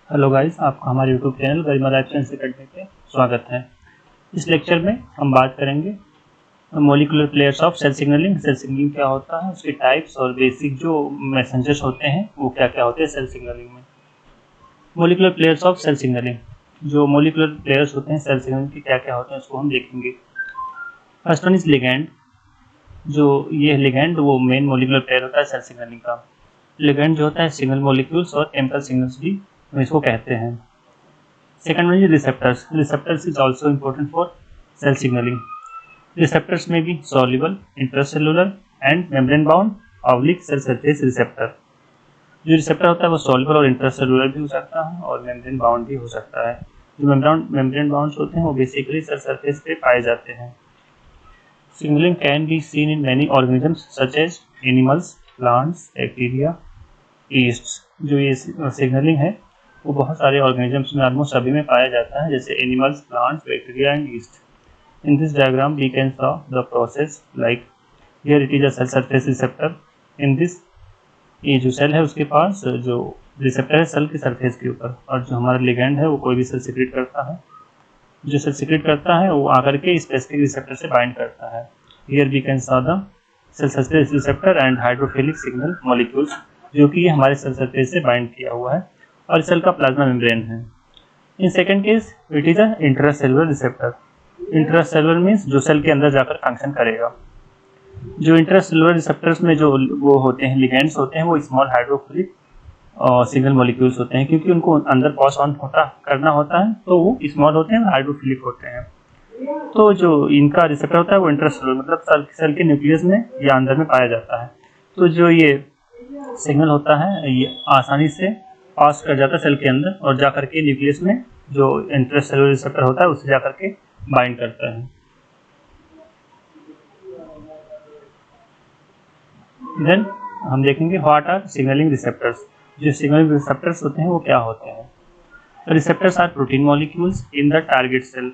Hello guys, आपका हमारे YouTube channel Garima life science academy पे स्वागत है। इस लेक्चर में हम बात करेंगे molecular players of cell signalling. Cell signalling क्या होता है, उसके टाइप्स और बेसिक जो मैसेंजर्स होते हैं वो क्या क्या होते हैं सेल सिग्नलिंग में। Molecular players of cell signalling, जो मॉलिक्यूलर प्लेयर्स होते हैं सेल सिग्नलिंग के क्या क्या होते हैं उसको हम देखेंगे। First one is ligand. जो ये लिगैंड वो मेन मॉलिक्यूलर प्लेयर होता है सेल सिग्नलिंग का। लिगैंड जो होता है सिग्नल मॉलिक्यूल्स और केमिकल सिग्नल्स भी हम इसको कहते हैं। Second one is receptors. Receptors is also important for cell signalling. Receptors में भी soluble, intracellular and membrane bound oblique cell surface receptor. जो रिसेप्टर होता है वो सॉल्युबल और इंट्रासेलुलर भी हो सकता है और मेम्ब्रेन बाउंड भी हो सकता है। जो मेम्ब्रेन बाउंड्स होते हैं वो बेसिकली सेल सरफेस पे पाए जाते हैं। Signalling can be seen in many organisms such as animals, plants, bacteria, yeast. जो ये सिग्नलिंग है वो बहुत सारे ऑर्गेनिजम्स में ऑलमोस्ट सभी में पाया जाता है, जैसे animals, plants, bacteria and yeast. In this diagram we can saw the process like here it is a cell surface receptor. In this, ये जो सेल है उसके पास जो रिसेप्टर है सेल के सरफेस के ऊपर, और जो हमारा लिगैंड है वो कोई भी सेल सिक्रेट करता है। जो सेल सिक्रेट करता है वो आकर के स्पेसिफिक रिसेप्टर से बाइंड करता है। Here we can saw the cell surface receptor and hydrophilic signal molecules, जो कि ये हमारे सेल सरफेस से बाइंड किया हुआ है और सेल का प्लाज्मा मेम्ब्रेन है। In second case it is a intracellular receptor. Intracellular means जो सेल के अंदर जाकर फंक्शन करेगा। जो इंट्रासेलुलर रिसेप्टर्स में जो वो होते हैं लिगैंड्स होते हैं वो स्मॉल हाइड्रोफिलिक सिग्नल मॉलिक्यूल्स होते हैं, क्योंकि उनको अंदर पास ऑन करना होता है तो वो स्मॉल होते हैं, हाइड्रोफिलिक होते हैं। तो जो इनका रिसेप्टर होता है वो इंट्रासेलुलर मतलब सेल के न्यूक्लियस में या अंदर में पाया जाता है। तो जो ये सिग्नल होता है ये आसानी से पास कर जाता है सेल के अंदर और जाकर के न्यूक्लियस में जो इंट्रासेलुलर रिसेप्टर होता है उससे जाकर के बाइंड करता है। देन हम देखेंगे व्हाट आर सिग्नलिंग रिसेप्टर्स। जो सिग्नलिंग रिसेप्टर्स होते हैं वो क्या होते हैं। Receptors are protein molecules in the target cell.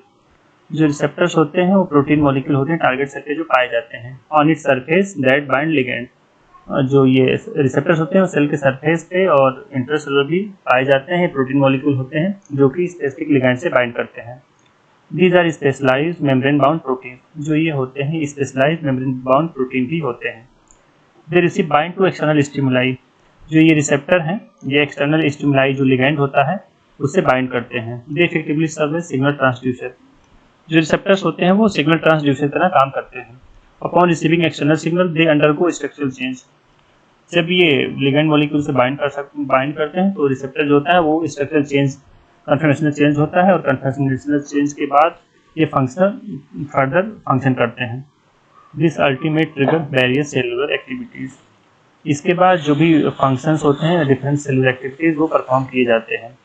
जो रिसेप्टर्स होते हैं वो प्रोटीन मॉलिक्यूल होते हैं टारगेट सेल पे जो पाए जाते हैं। On its surface that bind ligand. जो ये रिसेप्टर्स होते हैं वो सेल के सरफेस पे और इंट्रासेलुलर भी पाए जाते हैं। प्रोटीन मॉलिक्यूल होते हैं जो कि स्पेसिफिक लिगैंड से बाइंड करते हैं। These are specialised membrane bound protein. जो ये होते हैं स्पेशलाइज्ड मेम्ब्रेन बाउंड प्रोटीन भी होते हैं। They receive bind to external stimuli. जो ये रिसेप्टर हैं ये एक्सटर्नल स्टिमुलाई जो लिगैंड होता है उससे बाइंड करते हैं। They effectively serve as signal transducer. जो रिसेप्टर्स होते हैं वो सिग्नल ट्रांसड्यूसर की तरह काम करते हैं। Upon receiving external signal they undergo structural change. जब ये लिगैंड मॉलिक्यूल से बाइंड करते हैं तो रिसेप्टर जो होता है वो स्ट्रक्चरल चेंज, कन्फर्मेशनल चेंज होता है और कन्फर्मेशनल चेंज के बाद ये फर्दर फंक्शन करते हैं। This ultimate trigger various cellular activities. इसके बाद जो भी फंक्शंस होते हैं डिफरेंट सेलुलर एक्टिविटीज वो परफॉर्म किए जाते हैं।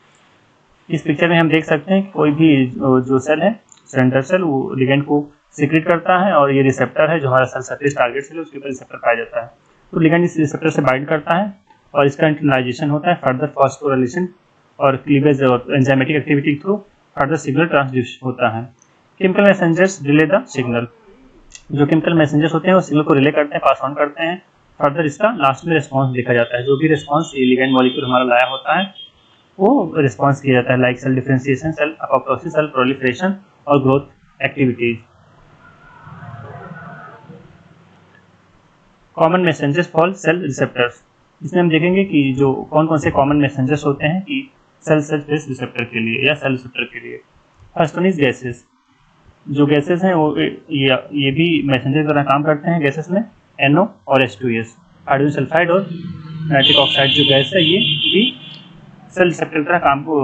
इस पिक्चर में हम देख सकते हैं कि कोई भी जो सेल है सेंटर सेल वो लिगैंड को सिक्रेट करता है और ये रिसेप्टर है जो हमारा सेल सरफेस टारगेट सेल है उसके ऊपर रिसेप्टर पाया जाता है। तो लिगैंड इस रिसेप्टर से बाइंड करता है और इसका इंटरनलाइजेशन होता है, फर्दर फॉस्फोराइलेशन और क्लीवेज और enzymatic activity through further signal transduce होता है। Chemical messengers relay the signal. जो केमिकल मैसेंजर्स होते हैं वो सिग्नल को रिले करते हैं, पास ऑन करते हैं। फर्दर इसका लास्ट में रिस्पॉन्स देखा जाता है। जो भी रिस्पॉन्स लिगैंड मॉलिक्यूल हमारा लाया होता है वो रिस्पॉन्स किया जाता है, like cell differentiation, cell apoptosis, cell proliferation और growth activities. Common messengers for cell receptors. इसमें हम देखेंगे कि जो कौन कौन से कॉमन मैसेंजर्स होते हैं कि सेल सरफेस रिसेप्टर के लिए या सेल रिसेप्टर के लिए। First one is gases. जो गैसेस हैं वो ये भी मैसेंजर की तरह काम करते हैं। गैसेस में NO और H2S, हाइड्रोजन सल्फाइड और नाइट्रिक ऑक्साइड जो गैस है ये भी सेल रिसेप्टर की तरह काम को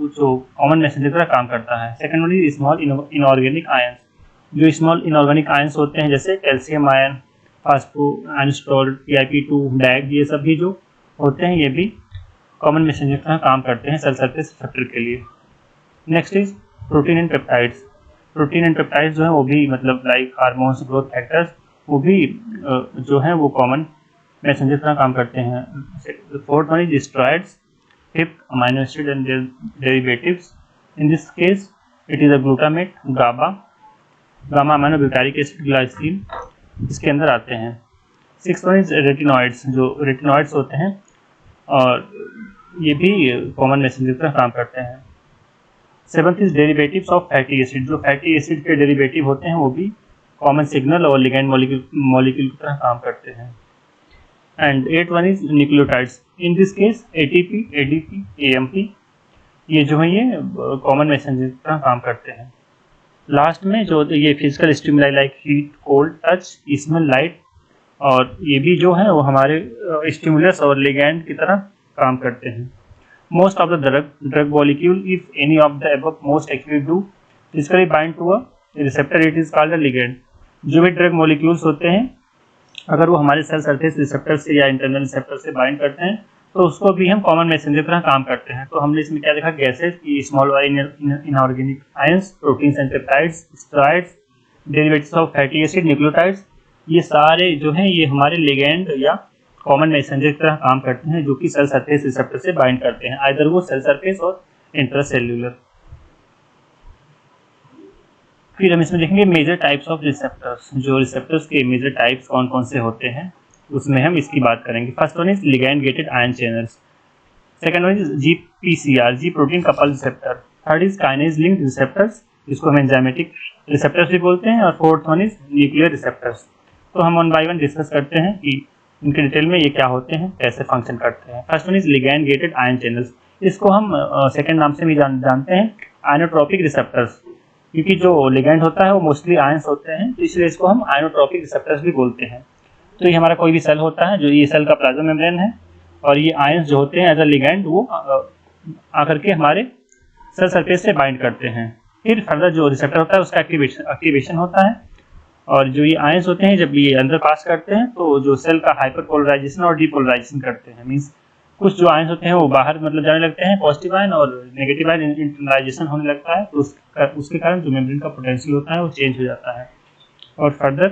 जो कॉमन मैसेंजर की तरह काम करता है। Second one is small inorganic ions. जो स्मॉल इनऑर्गेनिक आयंस होते हैं जैसे कैल्शियम आयन, फास्फो एनस्टोल्ड, PIP2, डैग, ये सब भी जो होते हैं ये भी कॉमन मैसेंजर की तरह काम करते हैं सेल सरफेस रिसेप्टर के लिए। Next is protein and peptides. Protein and peptides जो है वो भी मतलब लाइक हार्मोन्स, ग्रोथ फैक्टर्स, वो भी जो है वो कॉमन मैसेंजर की तरह काम करते हैं। Fourth one is steroids, fifth amino acid and their derivatives. In this case it is a glutamate, gamma amino butyric acid, glycine इसके अंदर आते हैं। Six one is retinoids. जो रेटिनॉइड्स होते हैं और ये भी कॉमन मैसेंजर की तरह काम करते हैं। 7th is derivatives of fatty acid, जो फैटी एसिड के डेरिवेटिव होते हैं वो भी कॉमन सिग्नल और लिगैंड मॉलिक्यूल की तरह काम करते हैं। And 8th one is nucleotides, in this case ATP, ADP, AMP, ये जो है ये कॉमन मैसेंजर की तरह काम करते हैं। लास्ट में जो ये physical stimuli like heat, cold, touch, smell, light, और ये भी जो है वो हमारे स्टिमुलस और लिगैंड की तरह काम करते हैं। Most of the drug molecule, if any of the above most actually do physically bind to a receptor, it is called a ligand. जो भी ड्रग मॉलिक्यूल्स होते हैं अगर वो हमारे सेल सरफेस रिसेप्टर से या इंटरनल रिसेप्टर से बाइंड करते हैं तो उसको भी हम कॉमन मैसेंजर की तरह काम करते हैं। तो हमने इसमें क्या देखा, gases, small inorganic ions, proteins and peptides, steroids, derivatives of fatty acid, nucleotides, ये सारे जो हैं ये हमारे लिगैंड या कॉमन मैसेंजर की तरह काम करते हैं जो कि सेल सरफेस रिसेप्टर से बाइंड करते हैं, आइदर वो सेल सरफेस और इंट्रासेल्यूलर। फिर हम इसमें देखेंगे मेजर टाइप्स ऑफ रिसेप्टर्स, जो रिसेप्टर्स के मेजर टाइप्स कौन कौन से होते हैं उसमें हम इसकी बात करेंगे। First one is ligand gated ion channels, second one is GPCR, ji protein couple receptor, third is kinase linked receptors, जिसको हम एंजाइमेटिक रिसेप्टर्स भी बोलते हैं, और fourth one is nuclear receptors. तो हम वन बाय वन डिस्कस करते हैं कि इनके डिटेल में ये क्या होते हैं, कैसे फंक्शन करते हैं। First one is ligand gated ion channels, इसको हम सेकंड नाम से भी जानते हैं आयनोट्रोपिक रिसेप्टर्स, क्योंकि जो लिगैंड होता है वो मोस्टली आयंस होते हैं, तो इसलिए इसको हम आयनोट्रोपिक रिसेप्टर्स भी बोलते हैं। तो ये हमारा कोई भी सेल होता है, जो ये सेल का प्लाज्मा मेम्ब्रेन है, और ये आयंस जो होते हैं एज अ लिगैंड वो आकर के हमारे सेल सरफेस से बाइंड करते हैं। फिर फर्दर जो रिसेप्टर होता है उसका एक्टिवेशन होता है, और जो ये आयंस होते हैं जब ये अंदर पास करते हैं तो जो सेल का हाइपरपोलराइजेशन और डीपोलराइजेशन करते हैं, मीन्स कुछ जो आयंस होते हैं वो बाहर जाने लगते हैं, पॉजिटिव आयन, और नेगेटिव आयन इंटरनलाइजेशन होने लगता है, तो उसके कारण जो मेम्ब्रेन का पोटेंशियल होता है वो चेंज हो जाता है। और फर्दर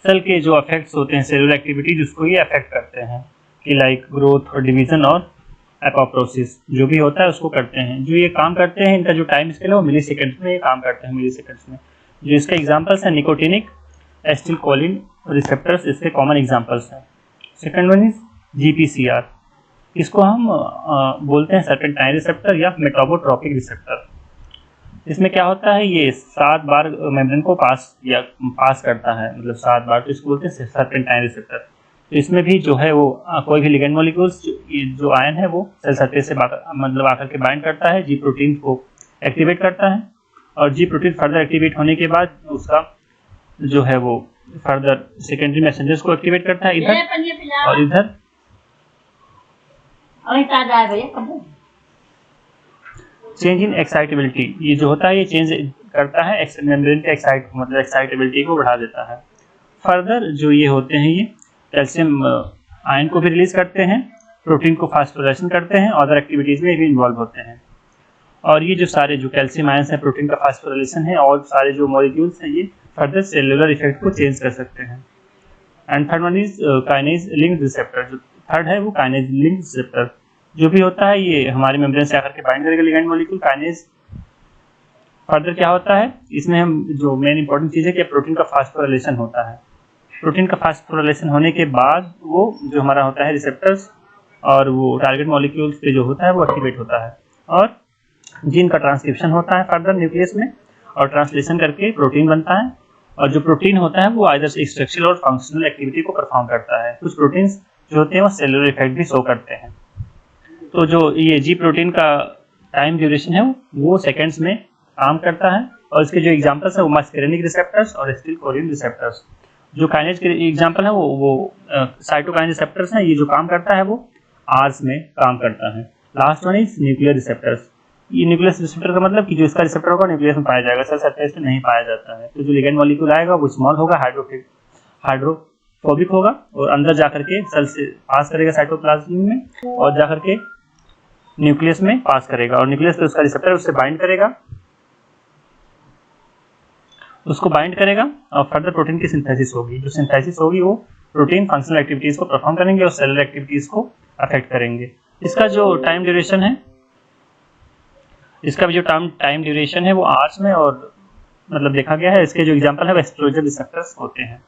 सेल के जो अफेक्ट्स होते हैं, सेलुलर एक्टिविटी जिसको ये अफेक्ट करते हैं, कि लाइक ग्रोथ और डिवीजन और एपोप्टोसिस जो भी होता है उसको करते हैं। जो ये काम करते हैं इनका जो टाइम स्केल है वो मिली सेकेंड्स में ये काम करते हैं, मिली सेकेंड्स में। जो इसके एग्जांपल्स हैं निकोटिनिक एसिटिलकोलिन रिसेप्टर्स, इसके कॉमन एग्जांपल्स हैं। सेकंड वन इज GPCR, इसको हम बोलते हैं सर्पेंटाइन रिसेप्टर या मेटाबोट्रोपिक रिसेप्टर। इसमें क्या होता है, ये 7 बार मेम्ब्रेन को पास करता है, मतलब 7 बार, तो इसको बोलते हैं सर्पेंटाइन रिसेप्टर। तो इसमें भी जो है वो कोई भी लिगैंड मॉलिक्यूल्स जो आयन है वो सेल सरफेस से मतलब आकर के बाइंड करता है, जी प्रोटीन को एक्टिवेट करता है, और जी प्रोटीन फर्दर एक्टिवेट होने के बाद उसका जो है वो फर्दर सेकेंडरी मैसेंजर्स को एक्टिवेट करता है इधर और इधर। चेंज इन एक्साइटेबिलिटी, ये जो होता है ये चेंज करता है मेम्ब्रेन के एक्साइटेबिलिटी को बढ़ा देता है। फर्दर जो ये होते हैं ये कैल्शियम आयन को भी रिलीज करते हैं, प्रोटीन को फास्फोराइलेशन करते हैं, अदर एक्टिविटीज में भी इन्वॉल्व होते हैं। और ये जो सारे जो कैल्शियम आयंस हैं, प्रोटीन का फास्फोराइलेशन है, और सारे जो मॉलिक्यूल्स हैं ये फर्दर सेलुलर इफेक्ट को चेंज कर सकते हैं। And third one is kinase linked receptor, जो थर्ड है वो काइनेज लिंक्ड रिसेप्टर, जो भी होता है ये हमारे मेम्ब्रेन से आकर के बाइंड करेगा लिगैंड मॉलिक्यूल काइनेज। फर्दर क्या होता है इसमें, हम जो मेन इंपॉर्टेंट चीज है कि प्रोटीन का फास्फोराइलेशन होता है। प्रोटीन का फास्फोराइलेशन होने के बाद वो जो हमारा होता है रिसेप्टर्स और वो टारगेट मॉलिक्यूल्स पे जो होता है वो एक्टिवेट होता है, और जीन का ट्रांसक्रिप्शन होता है फर्दर न्यूक्लियस में, और ट्रांसलेशन करके प्रोटीन बनता है। और जो प्रोटीन होता है वो आइदर स्ट्रक्चरल और फंक्शनल एक्टिविटी को परफॉर्म करता है। कुछ प्रोटीन्स जो होते हैं वो सेलुलर इफेक्ट भी शो करते हैं। तो जो ये जी प्रोटीन का टाइम ड्यूरेशन है वो सेकेंड्स में काम करता है, और इसके जो एग्जांपल्स है वो मस्केरेनिक रिसेप्टर्स और एसिटिलकोलिन रिसेप्टर्स। जो काइनेज के एग्जांपल है वो साइटोकाइन रिसेप्टर्स हैं, ये जो काम करता है वो आवर्स में काम करता है। Last one is nuclear receptors, ये न्यूक्लियर रिसेप्टर का मतलब कि जो इसका रिसेप्टर होगा न्यूक्लियस में पाया जाएगा, सेल सरफेस पे नहीं पाया जाता है। तो जो लिगैंड मॉलिक्यूल आएगा वो स्मॉल होगा, हाइड्रोफोबिक होगा, और अंदर जाकर के सेल से पास करेगा साइटोप्लाज्म में, और जाकर के न्यूक्लियस में पास करेगा, और न्यूक्लियस पे उसका रिसेप्टर उससे बाइंड करेगा, उसको बाइंड करेगा, और फर्दर प्रोटीन की सिंथेसिस होगी। जो सिंथेसिस होगी वो प्रोटीन फंक्शनल एक्टिविटीज को परफॉर्म करेंगे और सेलुलर एक्टिविटीज को अफेक्ट करेंगे। इसका जो टाइम ड्यूरेशन है, इसका भी जो टाइम ड्यूरेशन है वो आवर्स में और मतलब देखा गया है। इसके जो एग्जांपल है वो एस्ट्रोजन रिसेप्टर्स होते हैं।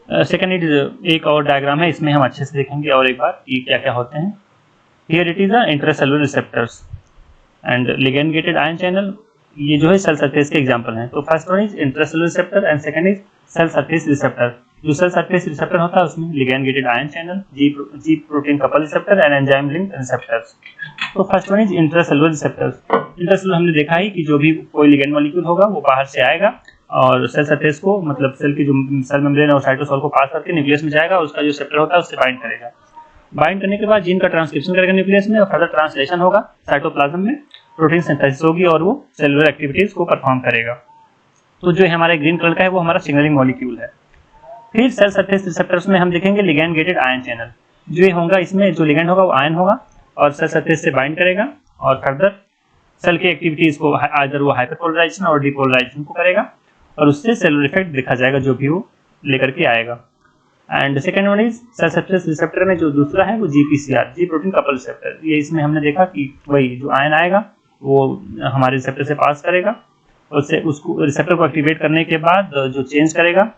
सेकेंड इट एक और डायग्राम है, इसमें हम अच्छे से देखेंगे और एक बार कि क्या क्या होते हैं। Here it is the intracellular receptors and ligand gated ion channel, ये जो है सेल सरफेस के एग्जांपल हैं। तो first one is intracellular receptor and second is cell surface receptor. जो सेल सरफेस रिसेप्टर होता है उसमें ligand gated ion channel, G protein couple receptor and enzyme linked receptors. तो first one is intracellular receptors. Intracellular हमने देखा ही कि जो भी कोई लिगैंड मॉलिक्यूल होगा वो बाहर से आएगा और सेल सरफेस को, मतलब सेल की जो सेल मेम्ब्रेन और साइटोसोल को पास करके न्यूक्लियस में जाएगा, उसका जो रिसेप्टर होता है उससे बाइंड करेगा। बाइंड करने के बाद जीन का ट्रांसक्रिप्शन करेगा न्यूक्लियस में और फर्दर ट्रांसलेशन होगा साइटोप्लाज्म में, प्रोटीन सिंथेसिस होगी और वो सेलुलर एक्टिविटीज को परफॉर्म करेगा। तो जो हमारा ग्रीन कलर का है वो हमारा सिग्नलिंग मॉलिक्यूल है। फिर सेल सरफेस रिसेप्टर्स में हम देखेंगे लिगैंड गेटेड आयन चैनल। जो ये होगा, इसमें जो लिगैंड होगा वो आयन होगा और सेल सरफेस से बाइंड करेगा और फर्दर सेल की एक्टिविटीज को आइदर वो हाइपरपोलराइजेशन और डिपोलराइजेशन को करेगा और उससे सेलुलर इफेक्ट दिखा जाएगा जो भी वो लेकर के आएगा। And second one is cell surface receptor में जो दूसरा है वो GPCR, G protein couple receptor. ये इसमें हमने देखा कि वही जो आयन आएगा वो हमारे रिसेप्टर से पास करेगा, उससे उसको रिसेप्टर को एक्टिवेट करने के बाद जो चेंज करेगा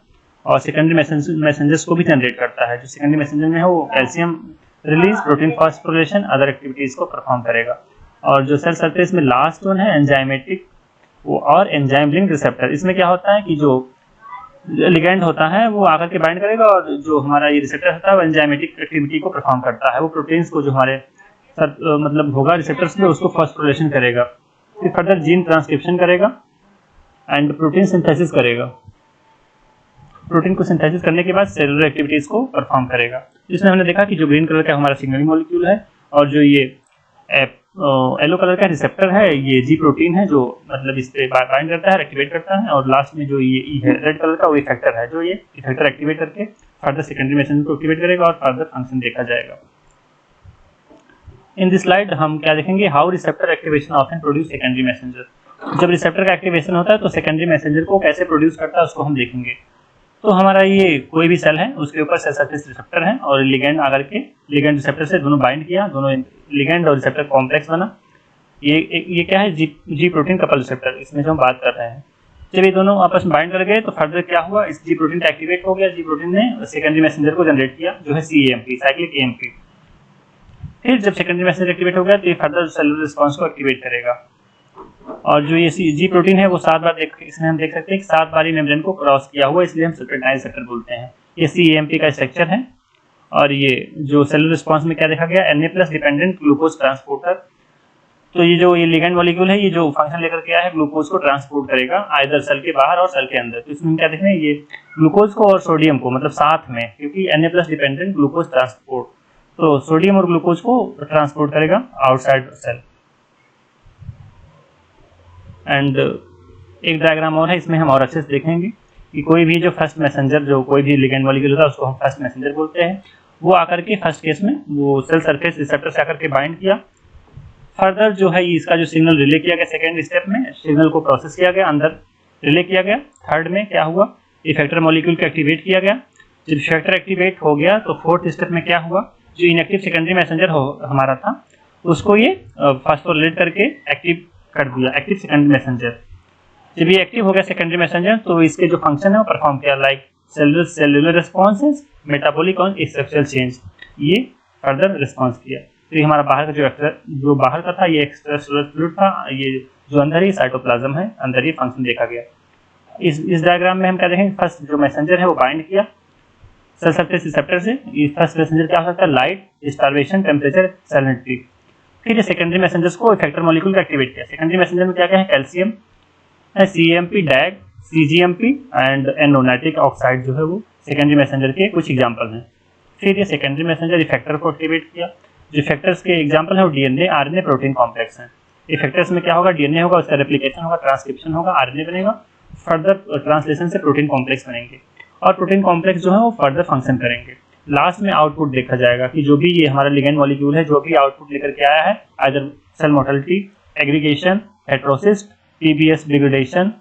और सेकेंडरी मैसेंजर्स को भी जनरेट करता है। जो सेकेंडरी मैसेंजर में है वो calcium release, protein phosphorylation, other activities को परफॉर्म करेगा। और जो सेल सरफेस में लास्ट वन है एंजाइमेटिक वो और एंजाइम लिंक्ड रिसेप्टर। इसमें क्या होता है कि जो लिगैंड होता है वो आकर के बाइंड करेगा और जो हमारा ये रिसेप्टर होता है वो एंजाइमेटिक एक्टिविटी को परफॉर्म करता है। वो प्रोटीन्स को जो हमारे मतलब होगा रिसेप्टर्स में उसको फास्फोरिलेशन करेगा, फिर फर्दर जीन ट्रांसक्रिप्शन करेगा एंड प्रोटीन सिंथेसिस करेगा। प्रोटीन को सिंथेसिस करने के बाद सेलुलर एक्टिविटीज को परफॉर्म करेगा। जिसमें हमने देखा कि जो ग्रीन कलर का हमारा सिग्नलिंग मॉलिक्यूल है और जो ये येलो कलर का रिसेप्टर है ये जी प्रोटीन है, जो मतलब इस पे बाइंड करता है, एक्टिवेट करता है। और लास्ट में जो ये ई है रेड कलर का वो इफेक्टर है, जो ये इफेक्टर एक्टिवेट करके फर्दर सेकेंडरी मैसेंजर को एक्टिवेट करेगा और फर्दर फंक्शन देखा जाएगा। इन दिस स्लाइड हम क्या देखेंगे, how receptor activation often produce secondary messenger. जब रिसेप्टर का एक्टिवेशन होता है तो सेकेंडरी मैसेंजर को कैसे प्रोड्यूस करता है उसको हम देखेंगे। तो हमारा ये कोई भी सेल है उसके ऊपर सेल सरफेस रिसेप्टर है और लिगैंड आकर के लिगैंड रिसेप्टर से दोनों बाइंड किया, दोनों लिगैंड और रिसेप्टर कॉम्प्लेक्स बना। ये क्या है, जी प्रोटीन कपल रिसेप्टर, इसमें जो हम बात कर रहे हैं। जब ये दोनों आपस में बाइंड कर गए तो फर्दर क्या हुआ, इस जी प्रोटीन का एक्टिवेट हो गया, जी प्रोटीन ने सेकेंडरी मैसेंजर को जनरेट किया जो है CAMP, साइक्लिक AMP। फिर जब सेकेंडरी मैसेंजर एक्टिवेट हो गया तो ये फर्दर सेलुलर रिस्पांस को एक्टिवेट करेगा। और जो ये जी प्रोटीन है वो 7 बार इसमें हम देख सकते हैं कि 7 बार मेम्ब्रेन को क्रॉस किया हुआ, इसलिए हम सल्फेटाइल रिसेप्टर बोलते हैं। ये CAMP का स्ट्रक्चर है। और ये जो सेलुलर रिस्पांस में क्या देखा गया, Na+ डिपेंडेंट ग्लूकोज ट्रांसपोर्टर। तो ये जो ये लिगैंड मॉलिक्यूल है ये जो फंक्शन लेकर के आया है ग्लूकोज को ट्रांसपोर्ट करेगा आइदर सेल के बाहर और सेल के अंदर। तो इसमें क्या देख रहे हैं, ये ग्लूकोज को और सोडियम को मतलब साथ में, क्योंकि Na+ डिपेंडेंट ग्लूकोज ट्रांसपोर्ट, तो सोडियम और ग्लूकोज को ट्रांसपोर्ट करेगा आउटसाइड सेल। एंड एक डायग्राम और है, इसमें हम और अच्छे से देखेंगे कि कोई भी जो फर्स्ट मैसेंजर, जो कोई भी लिगैंड मॉलिक्यूल होता है उसको हम फर्स्ट मैसेंजर बोलते हैं। वो आकर के फर्स्ट केस में वो सेल सरफेस रिसेप्टर से आकर के बाइंड किया, फर्दर जो है इसका जो सिग्नल रिले किया गया, सेकेंड स्टेप में सिग्नल को प्रोसेस किया गया, अंदर रिले किया गया। थर्ड में क्या हुआ, इफेक्टर मॉलिक्यूल को एक्टिवेट किया गया। जब इफेक्टर एक्टिवेट हो गया तो फोर्थ स्टेप में क्या हुआ, जो इनएक्टिव सेकेंडरी मैसेंजर हमारा था उसको ये फास्फोरिलेट करके एक्टिव कर दिया, एक्टिव सेकेंडरी मैसेंजर। जब ये एक्टिव हो गया सेकेंडरी मैसेंजर तो इसके जो फंक्शन है वो परफॉर्म किया, लाइक सेलुलर रिस्पॉन्सेस, मेटाबॉलिक और स्ट्रक्चरल चेंज, ये फर्दर रिस्पॉन्स किया। तो ये हमारा बाहर का जो बाहर का था ये एक्स्ट्रासेलुलर फ्लूइड था, ये जो अंदर ही साइटोप्लाज्म है अंदर ही फंक्शन देखा गया। इस डायग्राम में हम क्या देखेंगे, फर्स्ट जो मैसेंजर है वो बाइंड किया सेल सरफेस रिसेप्टर से। ये फर्स्ट मैसेंजर क्या हो सकता है, लाइट, स्टार्वेशन, टेम्परेचर, सैलिनिटी। फिर ये सेकेंडरी मैसेंजर्स को इफेक्टर मॉलिक्यूल का एक्टिवेट किया। सेकेंडरी मैसेंजर में क्या क्या है, calcium, CAMP, डैग, CGMP and NO, nitric oxide जो है वो सेकेंडरी मैसेंजर के कुछ एग्जांपल हैं। फिर ये सेकेंडरी मैसेंजर इफेक्टर को एक्टिवेट किया। जो इफेक्टर्स के एग्जांपल है वो DNA, RNA, प्रोटीन कॉम्प्लेक्स हैं। इफेक्टर्स में क्या होगा, DNA होगा, उसका रेप्लिकेशन होगा, ट्रांसक्रिप्शन होगा, RNA बनेगा, फर्दर ट्रांसलेशन से प्रोटीन कॉम्प्लेक्स बनेंगे और प्रोटीन कॉम्प्लेक्स जो है वो फर्दर फंक्शन करेंगे। लास्ट में आउटपुट देखा जाएगा कि जो भी ये हमारा लिगैंड मॉलिक्यूल है जो भी आउटपुट लेकर के आया है, either cell motility, aggregation, heterosis, TBS degradation,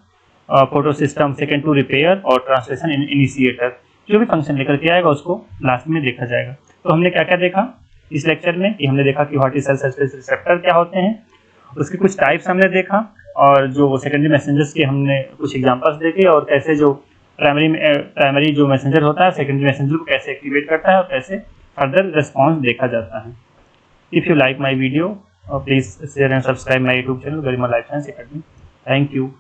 photosystem second two repair और ट्रांसलेशन इनिशिएटर, जो भी फंक्शन लेकर के आएगा उसको लास्ट में देखा जाएगा। तो हमने क्या क्या देखा इस लेक्चर में, कि हमने देखा कि what is cell surface receptor क्या होते हैं, उसके कुछ टाइप्स हमने देखा और जो सेकेंडरी मैसेंजर्स के हमने कुछ एग्जांपल्स देखे और कैसे जो प्राइमरी जो मैसेंजर होता है सेकेंडरी मैसेंजर को कैसे एक्टिवेट करता है और कैसे फर्दर रिस्पॉन्स देखा जाता है। If you like my video please share and subscribe my YouTube channel Garima life science academy. Thank you.